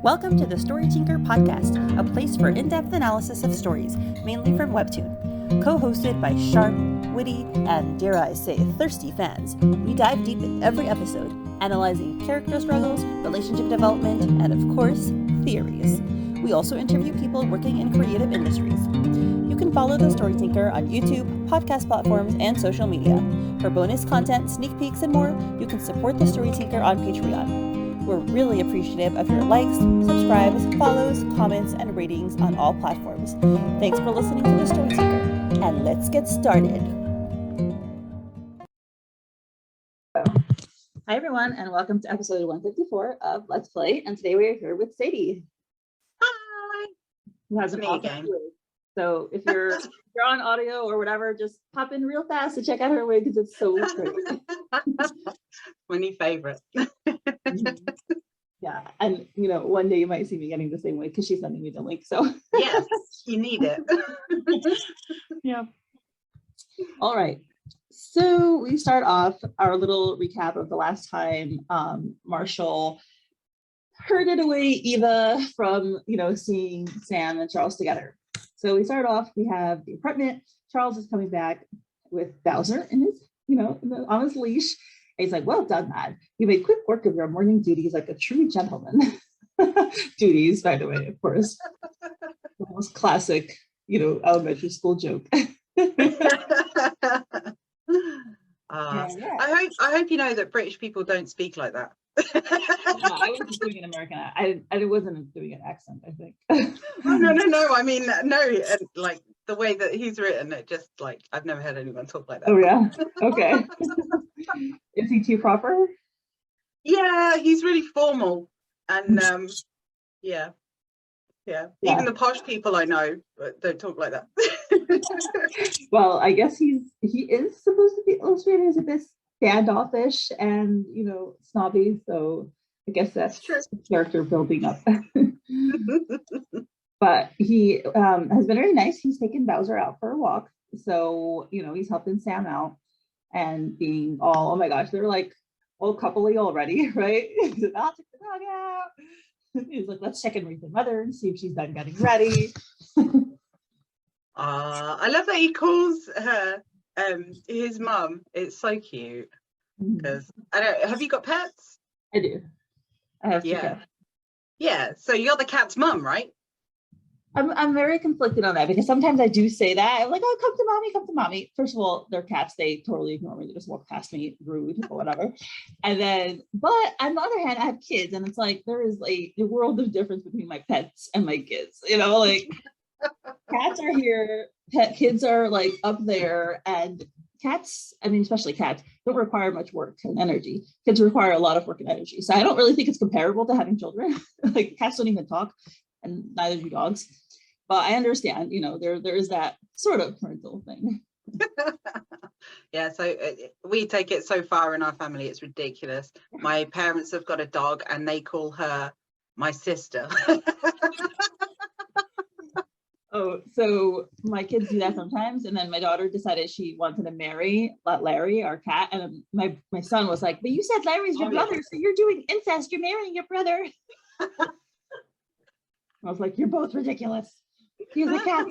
Welcome to the 𝗕tože podcast, a place for in-depth analysis of stories, mainly from Webtoon. Co-hosted by sharp, witty, and dare I say, thirsty fans, we dive deep in every episode, analyzing character struggles, relationship development, and of course, theories. We also interview people working in creative industries. You can follow the 𝗕tože on YouTube, podcast platforms, and social media. For bonus content, sneak peeks, and more, you can support the 𝗕tože on Patreon. We're really appreciative of your likes, subscribes, follows, comments, and ratings on all platforms. Thanks for listening to the 𝗕tože, and let's get started. Hi everyone, and welcome to episode 154 of Let's Play, and today we are here with Sadie. Hi! Who has an awesome wig. So if you're on audio or whatever, just pop in real fast to check out her wig because it's so great. My new favorite. Yeah, and one day you might see me getting the same wig because she's sending me the link. So yes, you need it. Yeah. All right. So we start off our little recap of the last time Marshall herded away Eva from seeing Sam and Charles together. So we start off, we have the apartment. Charles is coming back with 𝗕tože in his, on his leash. And he's like, well done, lad. You made quick work of your morning duties like a true gentleman. Duties, by the way, of course. The most classic, elementary school joke. I hope you know that British people don't speak like that. No, I wasn't doing an American. I wasn't doing an accent, I think. No. I mean, no, like the way that he's written it, just like I've never heard anyone talk like that. Oh yeah. Okay. Is he too proper? Yeah, he's really formal, and yeah. Even the posh people I know don't talk like that. Well, I guess he is supposed to be illustrated as a bit standoffish and snobby, so I guess that's true. Character building up. But he has been very nice. He's taken 𝗕tože out for a walk, so he's helping Sam out and being all, oh my gosh, they're like all coupley already, right? He's like, I'll take the dog out. He's like, let's check in with your mother and see if she's done getting ready. I love that he calls her his mum. It's so cute. Because have you got pets? I do. I have two cats. Yeah, so you're the cat's mum, right? I'm very conflicted on that because sometimes I do say that. I'm like, oh, come to mommy, come to mommy. First of all, they're cats. They totally ignore me. They just walk past me, rude or whatever. And then, but on the other hand, I have kids, and it's like there is a world of difference between my pets and my kids. Like cats are here, kids are like up there, and cats, I mean, especially cats, don't require much work and energy. Kids require a lot of work and energy. So I don't really think it's comparable to having children. Like cats don't even talk, and neither do dogs. But I understand, there is that sort of parental thing. Yeah, so we take it so far in our family, it's ridiculous. My parents have got a dog and they call her my sister. Oh, so my kids do that sometimes, and then my daughter decided she wanted to marry Larry, our cat, and my son was like, but you said Larry's your brother, so you're doing incest, you're marrying your brother. I was like, you're both ridiculous. He's a cat.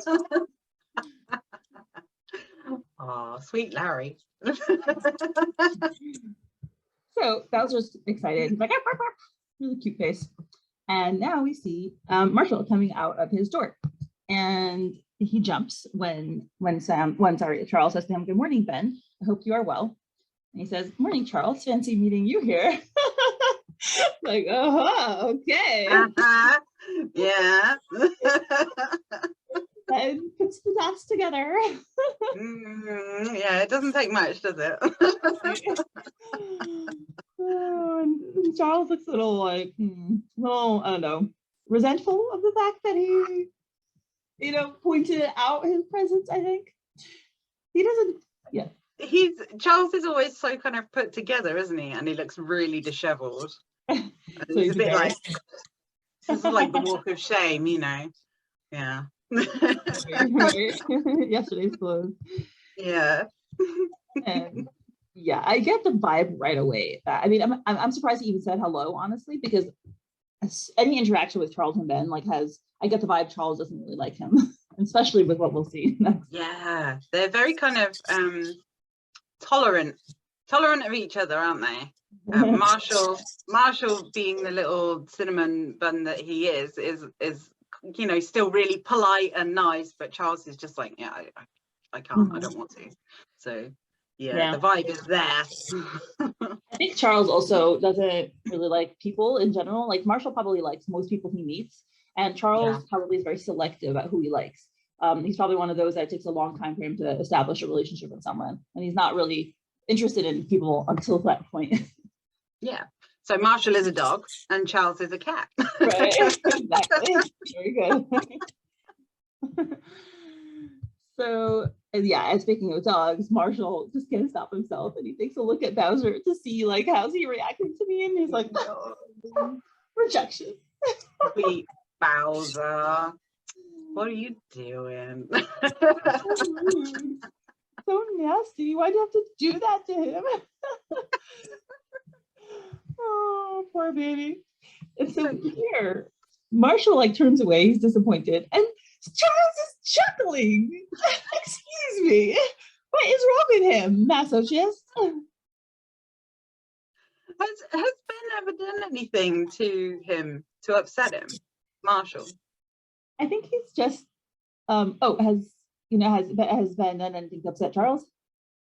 Oh, sweet Larry. So 𝗕tože excited. He's like, arf, arf, arf. Really cute face. And now we see Marshall coming out of his door. And he jumps when Charles says to him, good morning, Ben. I hope you are well. And he says, morning, Charles. Fancy meeting you here. Like, okay. Yeah. And puts the dots together. Yeah, it doesn't take much, does it? And Charles looks a little like, I don't know, resentful of the fact that he, pointed out his presence, I think. He doesn't, yeah. Charles is always so kind of put together, isn't he? And he looks really disheveled. So he's a bit like, this is like the walk of shame, Yeah. Yesterday's clothes. Yeah. And yeah, I get the vibe right away. I mean, I'm surprised he even said hello, honestly, because any interaction with Charles and Ben, like I get the vibe Charles doesn't really like him, especially with what we'll see next. Yeah, they're very kind of tolerant of each other, aren't they? Marshall being the little cinnamon bun that he is still really polite and nice, but Charles is just like, yeah, I can't, I don't want to. So yeah, the vibe is there. I think Charles also doesn't really like people in general. Like Marshall probably likes most people he meets, and Charles probably is very selective at who he likes. He's probably one of those that it takes a long time for him to establish a relationship with someone, and he's not really interested in people until that point. Yeah. So Marshall is a dog and Charles is a cat. Right. Exactly. Very good. So yeah, and speaking of dogs, Marshall just can't stop himself, and he takes a look at Bowser to see like how's he reacting to me, and he's like, no. Rejection. Sweet Bowser, what are you doing? So nasty. Why do you have to do that to him? Oh, poor baby. And so here, Marshall like turns away, he's disappointed, and Charles is chuckling. Excuse me. What is wrong with him, masochist? Has Ben ever done anything to him to upset him, Marshall? I think he's just has Ben done anything to upset Charles?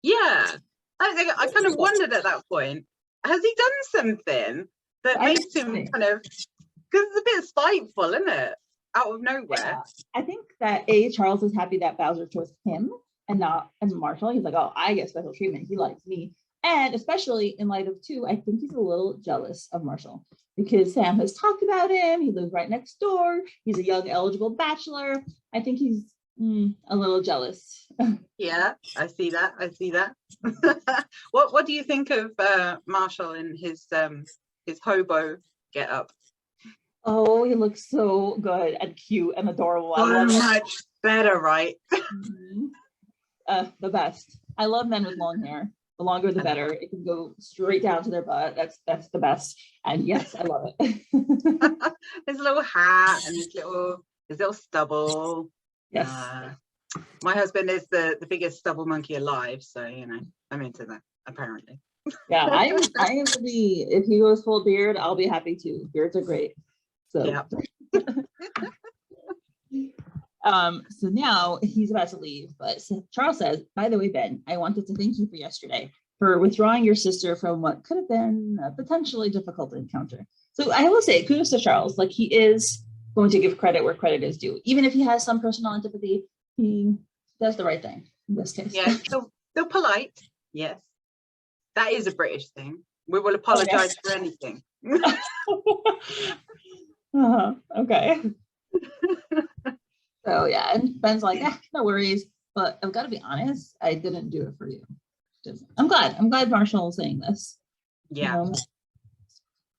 Yeah. I kind of wondered at that point, has he done something that makes him kind of, because it's a bit spiteful, isn't it? Out of nowhere. Yeah. I think that Charles is happy that Bowser chose him and Marshall. He's like, oh, I get special treatment. He likes me. And especially in light of 2, I think he's a little jealous of Marshall because Sam has talked about him. He lives right next door. He's a young eligible bachelor. I think he's a little jealous. Yeah, I see that. What do you think of Marshall in his hobo get up? Oh, he looks so good and cute and adorable. So much better, right? The best. I love men with long hair. The longer the better. It can go straight down to their butt. That's the best. And yes, I love it. His little hat and his little stubble. Yes. My husband is the biggest stubble monkey alive, so I'm into that apparently. Yeah, I am if he goes full beard, I'll be happy too. Beards are great. So yeah. So now he's about to leave, but Charles says, by the way, Ben, I wanted to thank you for yesterday for withdrawing your sister from what could have been a potentially difficult encounter. So I will say kudos to Charles. Like, he is going to give credit where credit is due. Even if he has some personal antipathy, he does the right thing in this case. Yeah, still polite. Yes. That is a British thing. We will apologize for anything. Okay. So yeah, and Ben's like, no worries, but I've got to be honest, I didn't do it for you. I'm glad Marshall's saying this. Yeah.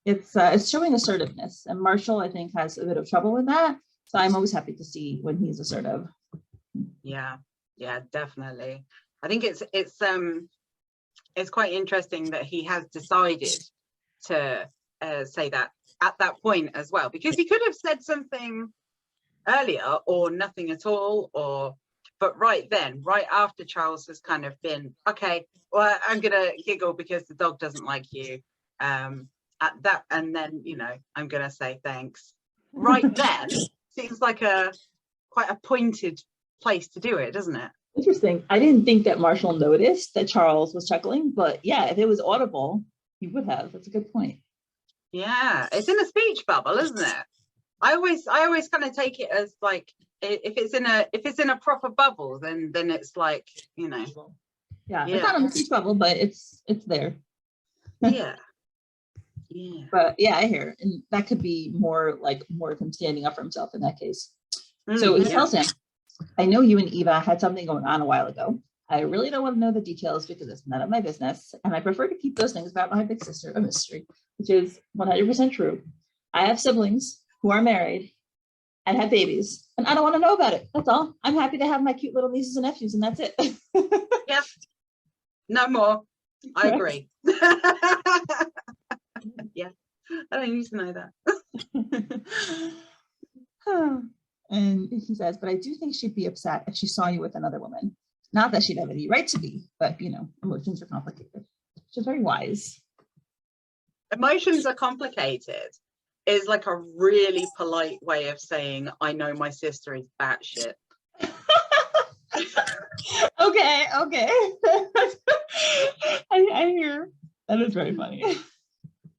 It's showing assertiveness, and Marshall, I think, has a bit of trouble with that. So I'm always happy to see when he's assertive. Yeah, definitely. I think it's quite interesting that he has decided to say that at that point as well, because he could have said something earlier or nothing at all, but right after Charles has kind of been, okay, well, I'm gonna giggle because the dog doesn't like you, at that, and then I'm gonna say thanks. Right then seems like quite a pointed place to do it, doesn't it? Interesting. I didn't think that Marshall noticed that Charles was chuckling, but yeah, if it was audible, he would have. That's a good point. Yeah, it's in a speech bubble, isn't it? I always kind of take it as like, if it's in a proper bubble, then it's like, Yeah, it's not on the speech bubble, but it's there. Yeah. But yeah, I hear, and that could be more of him standing up for himself in that case. So he tells him, I know you and Eva had something going on a while ago. I really don't want to know the details because it's none of my business, and I prefer to keep those things about my big sister a mystery, which is 100% true. I have siblings who are married and have babies, and I don't want to know about it. That's all. I'm happy to have my cute little nieces and nephews, and that's it. Yeah. No more. I agree. Yeah. I don't used to know that. And he says, but I do think she'd be upset if she saw you with another woman. Not that she'd have any right to be, but you know, emotions are complicated. Which is very wise. Emotions are complicated is like a really polite way of saying, I know my sister is batshit. Okay. I hear. That is very funny.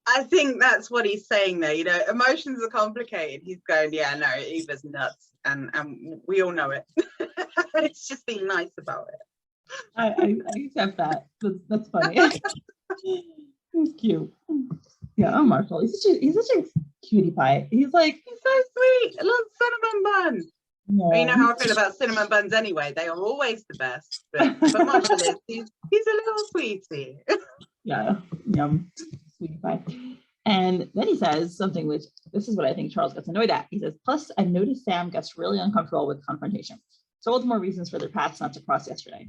I think that's what he's saying there. You know, emotions are complicated. He's going, yeah, no, Eva's nuts, and we all know it. It's just being nice about it. I accept that. That's funny. He's cute. Yeah, I'm Marshall. He's such a cutie pie. He's so sweet. I love cinnamon buns. Yeah. You know how I feel about cinnamon buns anyway. They are always the best. But Marshall is, he's a little sweetie. Yeah, yum, sweetie pie. And then he says something which, this is what I think Charles gets annoyed at. He says, plus I noticed Sam gets really uncomfortable with confrontation. So all the more reasons for their paths not to cross yesterday.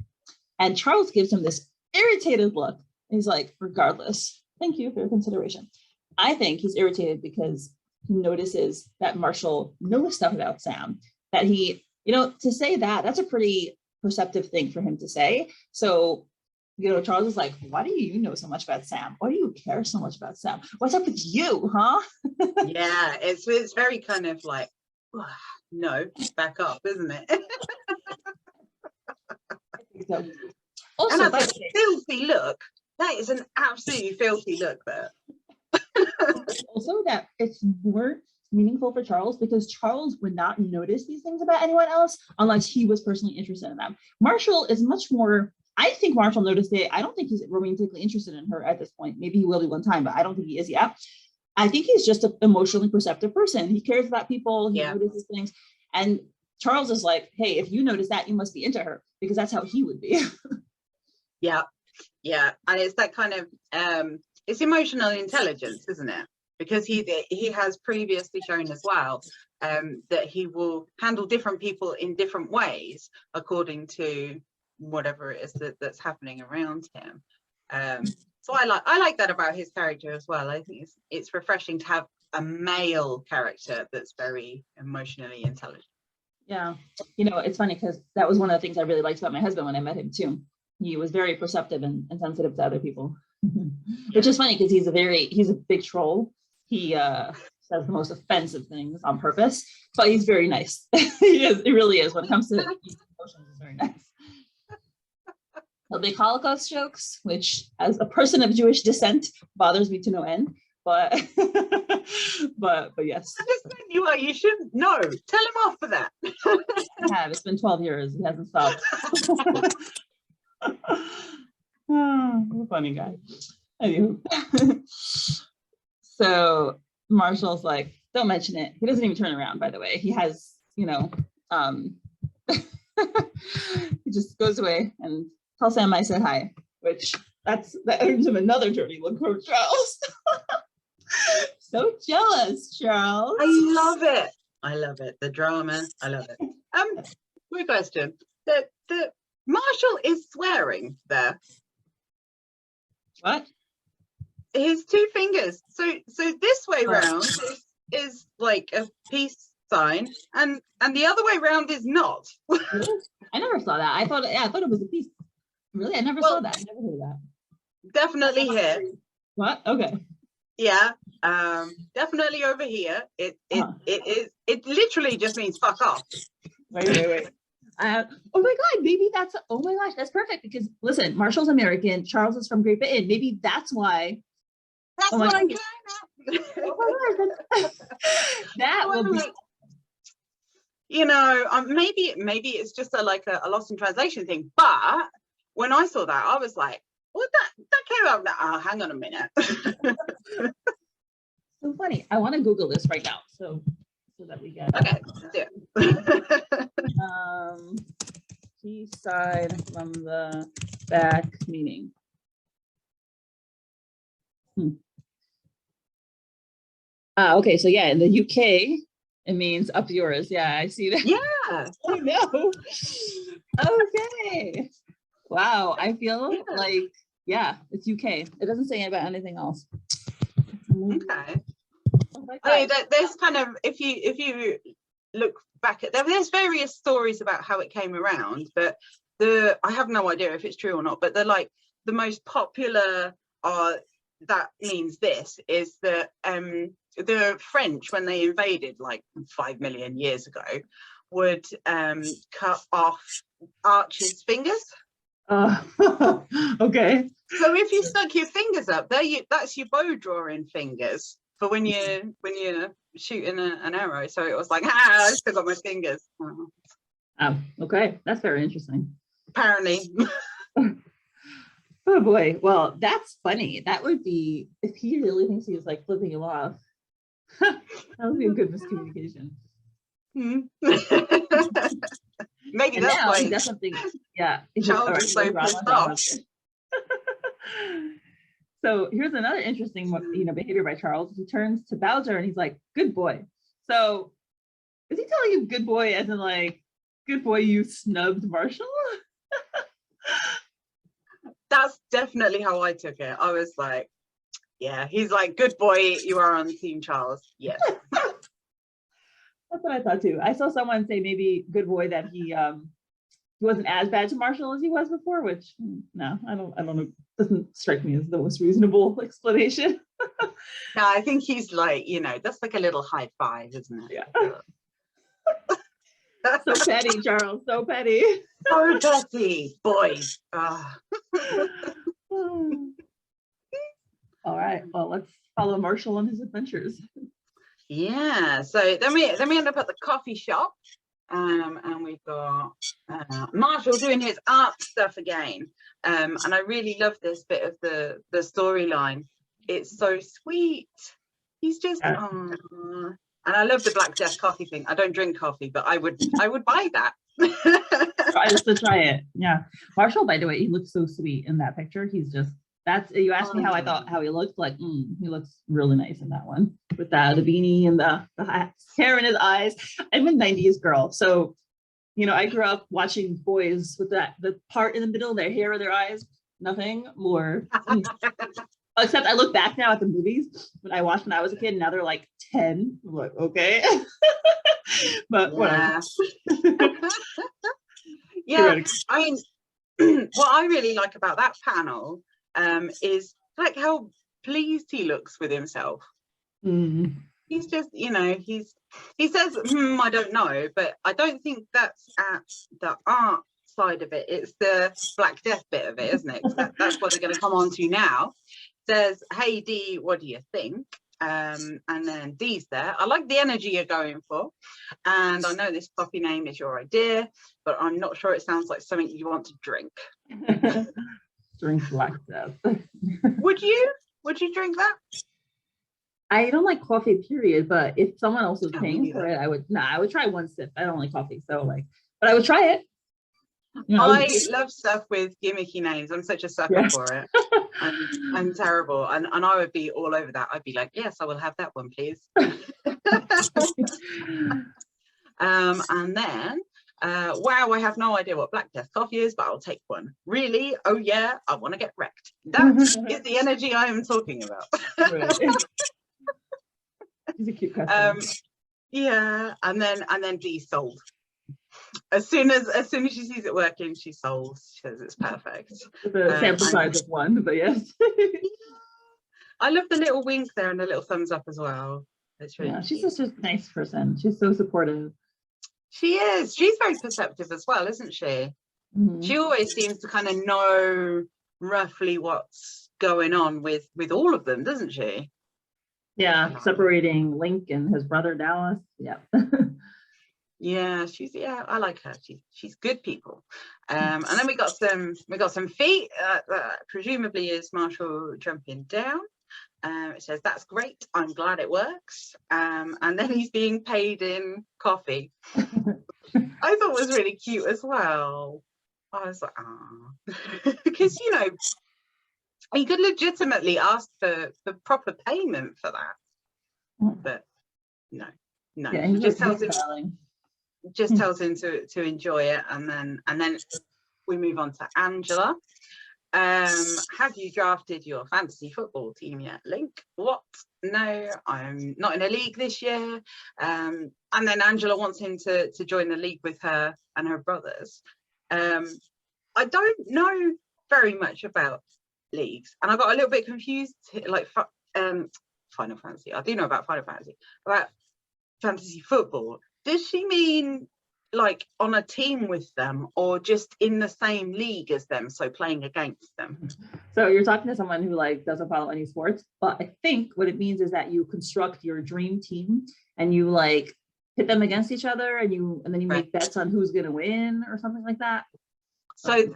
And Charles gives him this irritated look. He's like, regardless, thank you for your consideration. I think he's irritated because he notices that Marshall knows stuff about Sam, that he, you know, to say that's a pretty perceptive thing for him to say. So, you know, Charles is like, why do you know so much about Sam? Why do you care so much about Sam? What's up with you, huh? Yeah, it's very kind of like, no, back up, isn't it? I think so. Also, and that's a filthy look. That is an absolutely filthy look there. Also, that it's more meaningful for Charles because Charles would not notice these things about anyone else unless he was personally interested in them. Marshall is much more, I think Marshall noticed it. I don't think he's romantically interested in her at this point. Maybe he will be one time, but I don't think he is yet. I think he's just an emotionally perceptive person. He cares about people, he notices things. And Charles is like, hey, if you notice that, you must be into her, because that's how he would be. Yeah. And it's that kind of, it's emotional intelligence, isn't it? Because he has previously shown as well that he will handle different people in different ways according to whatever it is that's happening around him. So I like that about his character as well. I think it's refreshing to have a male character that's very emotionally intelligent. Yeah, you know, it's funny because that was one of the things I really liked about my husband when I met him too. He was very perceptive and sensitive to other people, which is funny because he's a big troll. He says the most offensive things on purpose, but he's very nice. He really is. When it comes to emotions, he's very nice. They call us jokes, which as a person of Jewish descent bothers me to no end. But but yes. I just think you shouldn't know. Tell him off for that. I have. It's been 12 years. He hasn't stopped. Oh, what a funny guy. Anywho. So Marshall's like, don't mention it. He doesn't even turn around, by the way. He has, you know, he just goes away and tells Sam I said hi, which that earns him another dirty look from Charles. So jealous, Charles. I love it. The drama. I love it. Quick question. The Marshall is swearing there. What? His two fingers. So this way round is like a peace sign, and the other way round is not. I never saw that. I thought it was a piece. Really? I never saw that. I never heard that. Definitely here. What? Okay. Yeah. Definitely over here. It literally just means fuck off. Wait. Oh my God, maybe oh my gosh, that's perfect because listen, Marshall's American, Charles is from Great Britain. Maybe that's why. That's what I'm getting at. Oh my God, that will be. You know, maybe it's just a lost in translation thing. But when I saw that, I was like, "What that came out?" Oh, hang on a minute. So funny. I want to Google this right now, so that we get. Okay, let's do it. He side from the back meaning. Okay, so yeah, in the UK, it means up yours. Yeah, I see that. Yeah. I know. Okay. Wow, I feel like, yeah, it's UK. It doesn't say about anything else. Okay. I mean, there's kind of, if you look back at there's various stories about how it came around, but I have no idea if it's true or not, but the most popular that means this is that the French, when they invaded like 5 million years ago, would cut off archers' fingers. Okay. So if you stuck your fingers up there, that's your bow drawing fingers for when you're shooting an arrow. So it was like, I still got my fingers. Okay, that's very interesting. Apparently. Oh boy, well, that's funny. That would be, if he really thinks he was like flipping him off, that would be a good miscommunication. Maybe and that's now why he does something. Yeah, Charles is so pissed off. So here's another interesting, behavior by Charles. He turns to Bowser and he's like, "Good boy." So is he telling you "good boy" as in like, "Good boy, you snubbed Marshall"? That's definitely how I took it. I was like, yeah, he's like, "Good boy, you are on Team Charles." Yes. That's what I thought too. I saw someone say maybe "good boy" that he wasn't as bad to Marshall as he was before, which no, I don't know. Doesn't strike me as the most reasonable explanation. No, I think he's like, that's like a little high five, isn't it? Yeah. So petty, Charles. So petty. So petty, boys. All right. Well, let's follow Marshall on his adventures. Yeah. So then we end up at the coffee shop, and we've got Marshall doing his art stuff again. And I really love this bit of the storyline. It's so sweet. He's just and I love the Black Death coffee thing. I don't drink coffee, but I would buy that. Try it. Yeah. Marshall, by the way, he looks so sweet in that picture. He's just, you asked me how I thought how he looked, like he looks really nice in that one with the beanie and the hair in his eyes. I'm a 90s girl, so I grew up watching boys with the part in the middle, their hair or their eyes, nothing more. Except I look back now at the movies when I watched when I was a kid, and now they're like 10. I'm like, okay. But whatever. Yeah, I mean, what I really like about that panel is like how pleased he looks with himself. He's just, he says, I don't know, but I don't think that's at the art side of it. It's the Black Death bit of it, isn't it? That's what they're going to come on to now. Says, "Hey Dee, what do you think?" And then Dee's there. "I like the energy you're going for, and I know this coffee name is your idea, but I'm not sure it sounds like something you want to drink." Drink Black Death. Would you drink that? I don't like coffee, period. But if someone else was paying for it, I would. I would try one sip. I don't like coffee, so but I would try it. I love stuff with gimmicky names. I'm such a sucker for it. I'm terrible, and I would be all over that. I'd be like, "Yes, I will have that one, please." And then, wow, I have no idea what Black Death coffee is, but I'll take one. Really? Oh yeah, I want to get wrecked. That is the energy I am talking about. He's a cute customer. Yeah, and then Dee sold. As soon as she sees it working, she sold. She says it's perfect. The sample size of one, but yes. I love the little wink there and the little thumbs up as well. It's really she's just a nice person. She's so supportive. She is. She's very perceptive as well, isn't she? She always seems to kind of know roughly what's going on with all of them, doesn't she? Yeah, separating Link and his brother Dallas. Yeah. Yeah, I like her. She's good people. And then we got some feet. Presumably is Marshall jumping down. It says, "That's great. I'm glad it works." And then he's being paid in coffee. I thought was really cute as well. I was like, because he could legitimately ask for proper payment for that, but no. Yeah, he just tells him to enjoy it, and then we move on to Angela. Have you drafted your fantasy football team yet, Link? What? No, I'm not in a league this year. And then Angela wants him to join the league with her and her brothers. I don't know very much about leagues, and I got a little bit confused, like Final Fantasy. I do know about Final Fantasy, about fantasy football. Does she mean like on a team with them, or just in the same league as them, so playing against them? So you're talking to someone who like doesn't follow any sports, but I think what it means is that you construct your dream team and you like pit them against each other, and then you make bets on who's going to win or something like that. So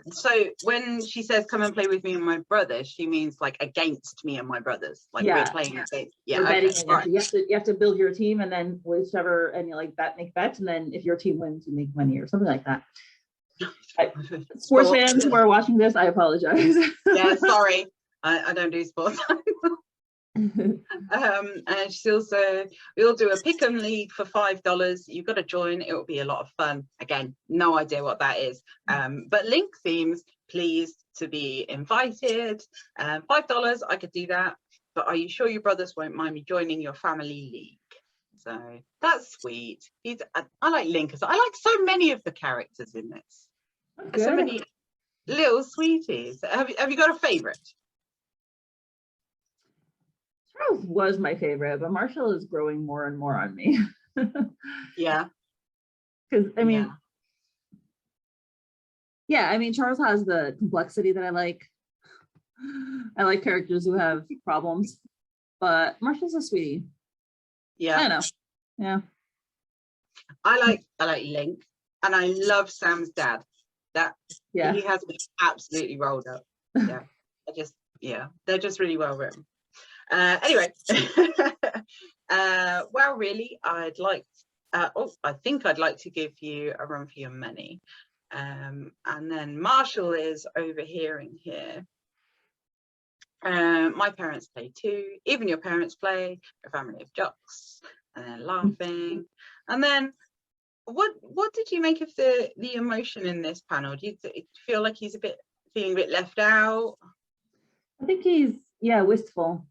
when she says come and play with me and my brothers, she means like against me and my brothers, like we're playing against. Yeah, we're betting right. You have to build your team, and then whichever, and you like make bets, and then if your team wins, you make money or something like that. Sports fans who are watching this, I apologize. Yeah, sorry, I don't do sports. And she also, we'll do a pick 'em league for $5. You've got to join. It will be a lot of fun. Again, no idea what that is, but Link seems pleased to be invited. $5, I could do that, but are you sure your brothers won't mind me joining your family league? So that's sweet. I like Link. I like so many of the characters in this. There's so many little sweeties. Have you got a favorite? Charles was my favorite, but Marshall is growing more and more on me. Yeah. Because I mean, Charles has the complexity that I like. I like characters who have problems, but Marshall's a sweetie. Yeah. I don't know. Yeah. I like Link, and I love Sam's dad. He has me absolutely rolled up. Yeah. They're just really well written. Anyway, well, really, I think I'd like to give you a run for your money. And then Marshall is overhearing here. My parents play too. Even your parents play. A family of jocks. And then laughing. And then, what did you make of the emotion in this panel? Do you feel like he's feeling a bit left out? I think he's wistful.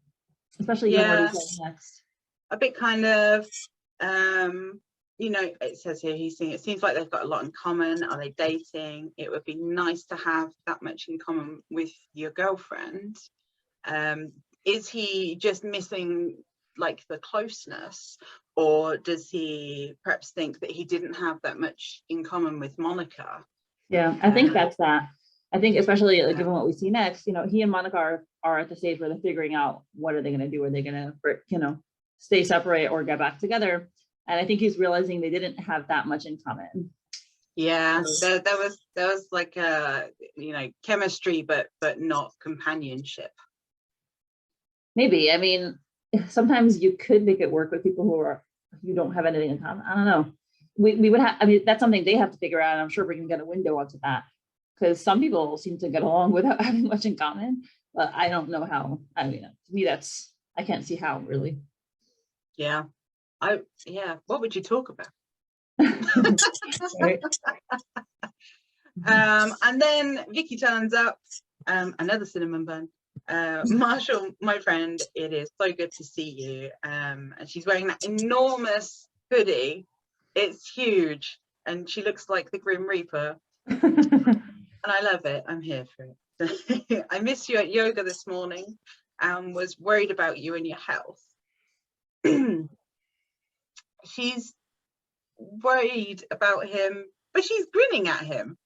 Especially what he says next. A bit kind of, it says here it seems like they've got a lot in common. Are they dating? It would be nice to have that much in common with your girlfriend. Is he just missing like the closeness, or does he perhaps think that he didn't have that much in common with Monica? Yeah, I think that's that. I think especially given what we see next, he and Monica are at the stage where they're figuring out what are they going to do. Are they going to, stay separate or get back together? And I think he's realizing they didn't have that much in common. Yeah, there was like chemistry, but not companionship. Maybe. I mean, sometimes you could make it work with people who don't have anything in common. I don't know. We would have. I mean, that's something they have to figure out. And I'm sure we're going to get a window onto that. Because some people seem to get along without having much in common, but I don't know how. I mean, to me, I can't see how, really. Yeah. What would you talk about? Right. And then Vikki turns up, another cinnamon bun. Marshall, my friend, it is so good to see you. And she's wearing that enormous hoodie. It's huge, and she looks like the Grim Reaper. And I love it. I'm here for it. I missed you at yoga this morning and was worried about you and your health. She's worried about him, but she's grinning at him.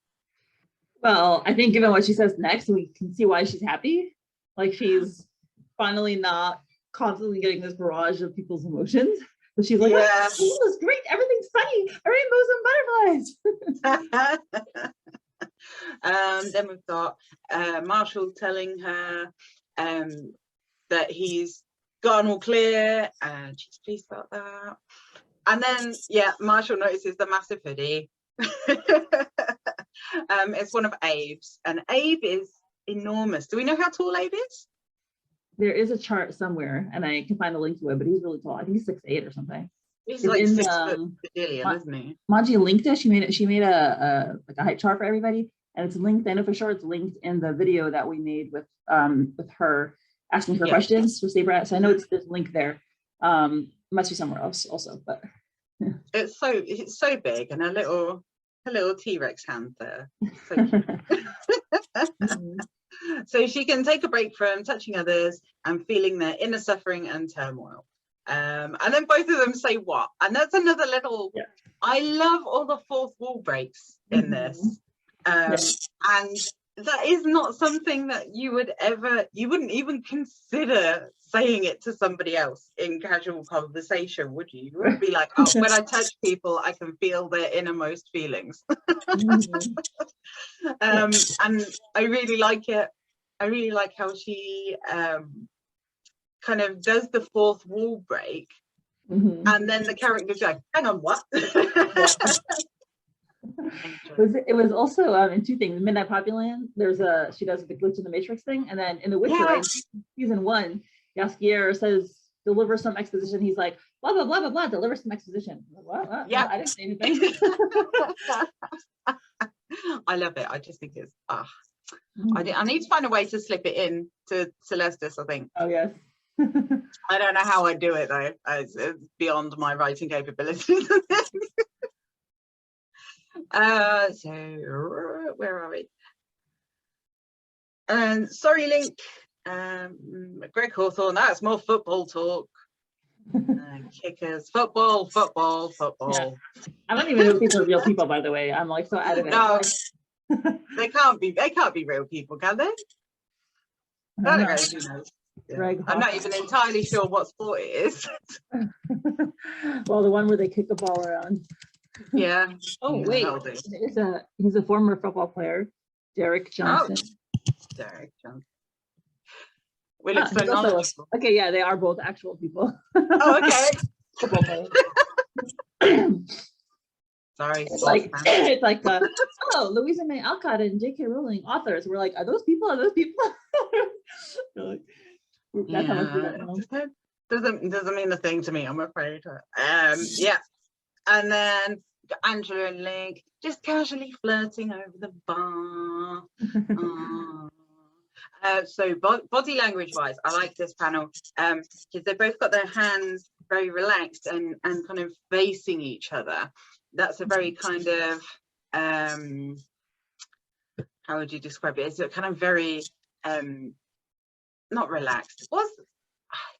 Well, I think given what she says next, we can see why she's happy. Like she's finally not constantly getting this barrage of people's emotions. So she's like, oh, this is great. Everything's sunny. Rainbows and butterflies. Then we've got Marshall telling her that he's gone all clear, and she's pleased about that. And then Marshall notices the massive hoodie. It's one of Abe's, and Abe is enormous. Do we know how tall Abe is? There is a chart somewhere, and I can find a link to it, but he's really tall. I think he's 6'8" or something. He's like 6 foot billion, isn't he? Manji linked it. She made a height chart for everybody, and it's linked. I know for sure it's linked in the video that we made with her asking for questions for Saber. So I know there's a link there. Must be somewhere else also, but yeah. It's so big, and a little T-Rex hand there. So cute. So she can take a break from touching others and feeling their inner suffering and turmoil. And then both of them say what? And that's another little, I love all the fourth wall breaks in this. And that is not something that you wouldn't even consider saying it to somebody else in casual conversation, would you? You wouldn't be like, oh, when I touch people, I can feel their innermost feelings. And I really like it. I really like how she kind of does the fourth wall break, and then the characters go, hang on, what? It was also in two things. Midnight Poppyland, she does the glitch in the Matrix thing, and then in The Witcher, right, season 1, 𝗕ance says, deliver some exposition. He's like, blah blah blah blah blah, deliver some exposition. What? Yeah, I didn't say anything. I love it. I just think it's I need to find a way to slip it in to Celestis, I think. Oh yes. I don't know how I do it though. It's beyond my writing capabilities. So where are we? And sorry, Link. Greg Hawthorne. That's more football talk. Kickers, football. Yeah. I don't even know if these are real people, by the way. I'm like so out of it. No, they can't be real people, can they? I don't know. Who knows? Yeah. I'm not even entirely sure what sport it is. Well, the one where they kick the ball around. Yeah. Oh wait, he's a former football player, Derek Johnson. Oh, Derek Johnson. We look so knowledgeable. Okay, yeah, they are both actual people. Oh, okay. Football players. Sorry. It's like oh, Louisa May Alcott and J.K. Rowling, authors. We're like, are those people? Like, that's how much we don't know. Doesn't mean a thing to me, I'm afraid. Yeah. And then Angela and Link just casually flirting over the bar. So body language wise, I like this panel because they both got their hands very relaxed and kind of facing each other. That's a very kind of how would you describe it? It's a kind of very not relaxed. I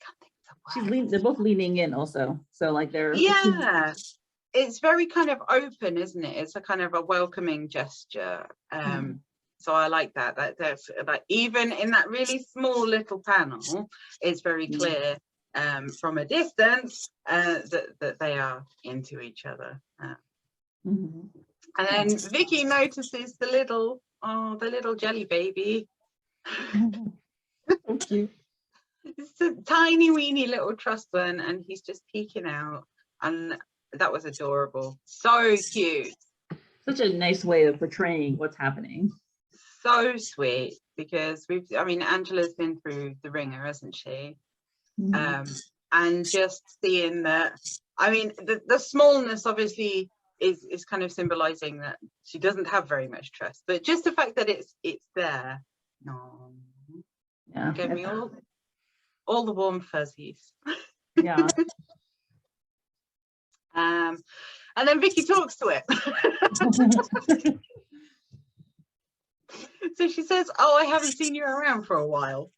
can't think of the word. They're both leaning in also. So like they're it's very kind of open, isn't it? It's a kind of a welcoming gesture. So I like that. That's like even in that really small little panel, it's very clear from a distance that they are into each other. And then Vikki notices the little jelly baby. So cute. It's a tiny weeny little trust fund, and he's just peeking out, and that was adorable. So cute. Such a nice way of portraying what's happening. So sweet, because Angela's been through the ringer, hasn't she? And just seeing that, the smallness obviously is kind of symbolizing that she doesn't have very much trust, but just the fact that it's there, gave me all the warm fuzzies. Yeah. And then Vikki talks to it. So she says, oh, I haven't seen you around for a while.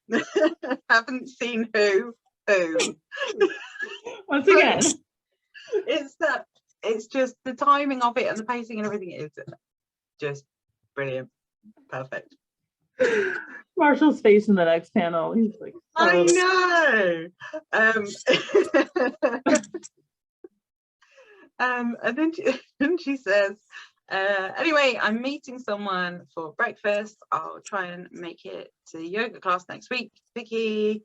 Haven't seen who? Once again. It's just the timing of it and the pacing and everything is just brilliant. Perfect. Marshall's face in the next panel. He's like, I know. And then she says, anyway, I'm meeting someone for breakfast. I'll try and make it to yoga class next week. Vikki,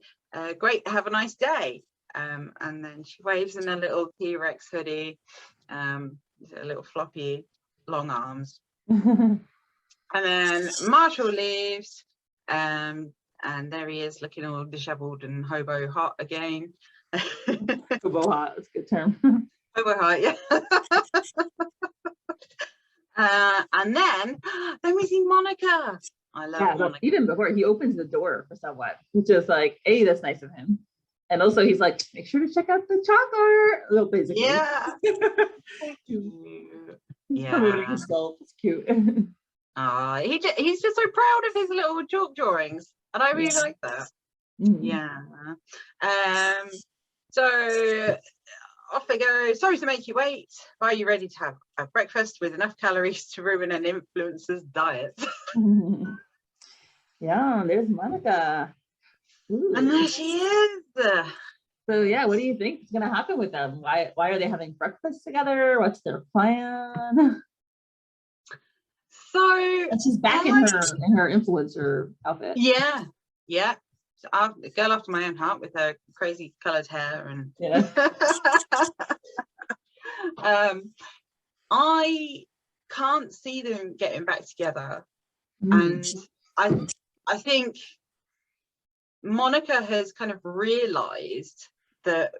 great, have a nice day. And then she waves in a little T-Rex hoodie, a little floppy, long arms. And then Marshall leaves, and there he is looking all disheveled and hobo hot again. Hobo hot, that's a good term. Hobo hot, yeah. And then we see Mona Monica. I love Monica. Even before he opens the door for someone, which is like, hey, that's nice of him. And also he's like, make sure to check out the chocolate. Well, basically. Yeah. He's promoting himself. It's cute. He's just so proud of his little chalk drawings. And I really like that. Yeah. So off they go. Sorry to make you wait. Are you ready to have a breakfast with enough calories to ruin an influencer's diet? Yeah, there's Monica. Ooh. And there she is. So yeah, what do you think is gonna happen with them? Why are they having breakfast together? What's their plan? So and she's back in her influencer outfit. Yeah. So a girl after my own heart with her crazy colored hair and I can't see them getting back together. And I think Monica has kind of realized that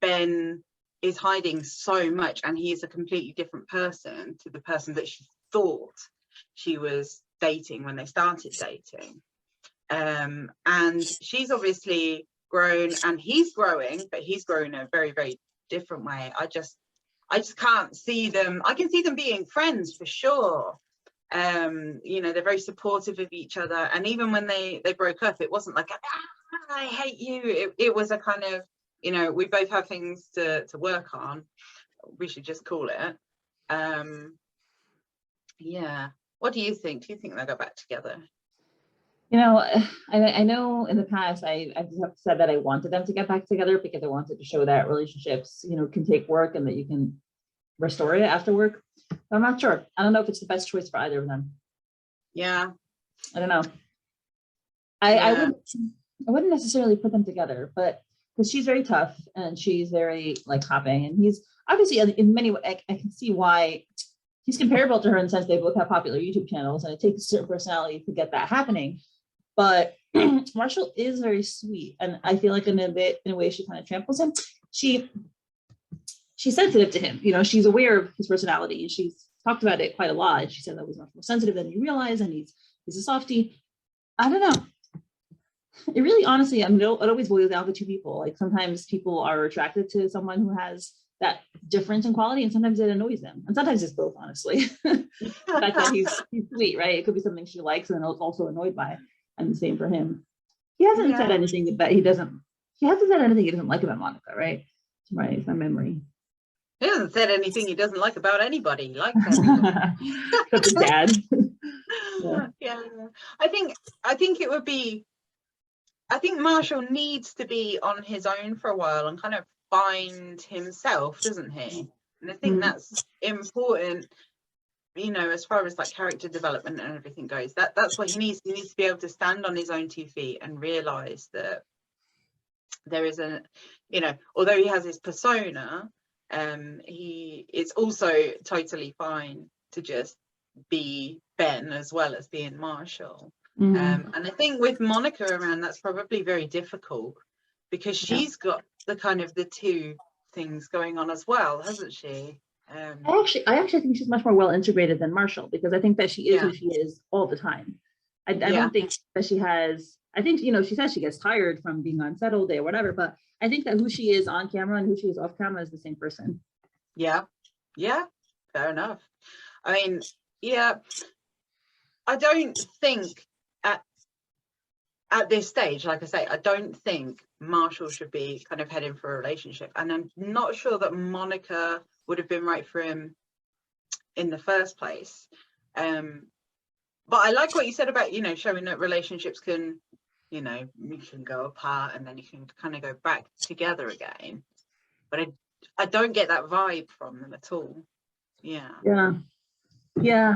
Ben is hiding so much and he is a completely different person to the person that she thought she was dating when they started dating. And she's obviously grown and he's growing, but he's grown in a very, very different way. I just can't see them. I can see them being friends for sure. You know, they're very supportive of each other. And even when they broke up, it wasn't like, I hate you. It was a kind of, you know, we both have things to work on. We should just call it. Yeah. What do you think? Do you think they'll go back together? You know, I know in the past I've said that I wanted them to get back together because I wanted to show that relationships, you know, can take work and that you can restore it after work. But I'm not sure. I don't know if it's the best choice for either of them. Yeah. I don't know. I wouldn't necessarily put them together, but because she's very tough and she's very like hopping, and he's obviously in many ways I can see why he's comparable to her in the sense they both have popular YouTube channels and it takes a certain personality to get that happening. But Marshall is very sweet, and I feel like in a way she kind of tramples him. She's sensitive to him, you know, she's aware of his personality and she's talked about it quite a lot. She said that was much more sensitive than you realize, and he's a softie. I don't know. It really, honestly, I mean, it always boils down to two people. Like sometimes people are attracted to someone who has that difference in quality, and sometimes it annoys them, and sometimes it's both, honestly. The fact that he's sweet, right? It could be something she likes and also annoyed by, and the same for him. He hasn't said anything that he doesn't. He hasn't said anything he doesn't like about Monica, right? Right, it's my memory. He hasn't said anything he doesn't like about anybody. He likes everybody. Except his dad. Yeah. I think it would be. I think Marshall needs to be on his own for a while and kind of find himself, doesn't he? And I think that's important, you know, as far as like character development and everything goes. That's what he needs. He needs to be able to stand on his own 2 feet and realize that there is a, you know, although he has his persona, he is also totally fine to just be Ben as well as being Marshall. And I think with Monica around, that's probably very difficult because she's got the kind of the two things going on as well, hasn't she? I actually think she's much more well integrated than Marshall, because I think that she is who she is all the time. I don't think that she has. I think, you know, she says she gets tired from being on set all day or whatever, but I think that who she is on camera and who she is off camera is the same person. Yeah, fair enough. I mean, I don't think at this stage, like I say, I don't think Marshall should be kind of heading for a relationship, and I'm not sure that Monica would have been right for him in the first place. But I like what you said about, you know, showing that relationships can, you know, you can go apart and then you can kind of go back together again. But I don't get that vibe from them at all. Yeah,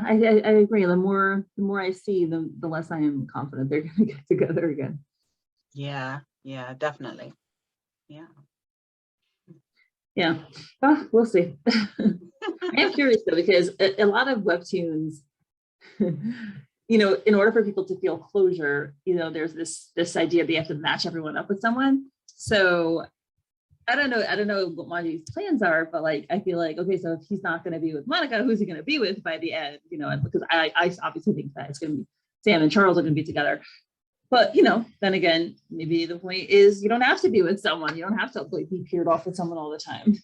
I agree. The more I see, the less I am confident they're going to get together again. Yeah, definitely. Yeah. Well, we'll see. I am curious though, because a lot of webtoons, you know, in order for people to feel closure, you know, there's this idea that you have to match everyone up with someone. So I don't know what Manji's plans are, but like I feel like, okay, so if he's not going to be with Monica, who's he going to be with by the end? You know, because I obviously think that it's going to be Sam and Charles are going to be together. But, then again, maybe the point is you don't have to be with someone. You don't have to like be paired off with someone all the time.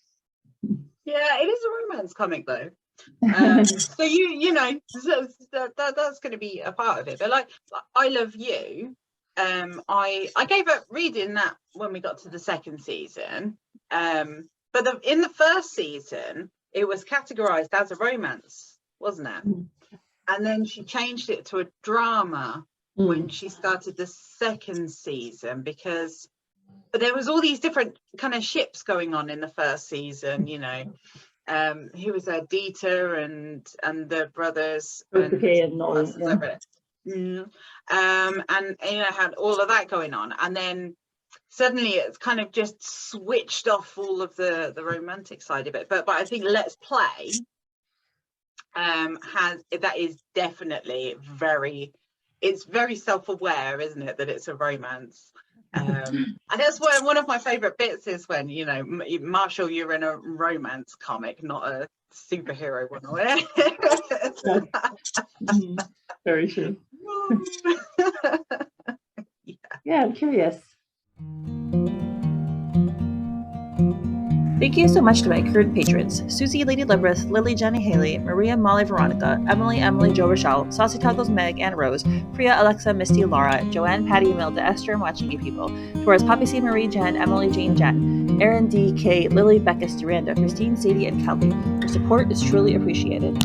Yeah, it is a romance comic though. So so that's going to be a part of it. But like I Love You, I gave up reading that when we got to the second season. But in the first season, it was categorized as a romance, wasn't it? And then she changed it to a drama when she started the second season, because there was all these different kind of ships going on in the first season, who was there, Dieter and the brothers, and had all of that going on, and then suddenly it's kind of just switched off all of the romantic side of it. But I think Let's Play that is definitely it's very self-aware, isn't it, that it's a romance. And that's why one of my favorite bits is when Marshall, you're in a romance comic, not a superhero one. Very true. Yeah, I'm curious. Thank you so much to my current patrons: Susie, Lady Libris, Lily, Jenny, Haley, Maria, Molly, Veronica, Emily, 𝗕elle, 𝗄𝗏𝗃, 𝗕адц𝗃 𝗏𝗃, Meg, and Rose, Priya, Alexa, Misty, Laura, Joanne, Patty, Milda, Esther, and Watching You People, Torres, Poppy C, Marie, Jen, Emily, Jane, Jen, Aaron, D, Kay, Lily, Becca, Duranda, Christine, Sadie, and Kelly. Your support is truly appreciated.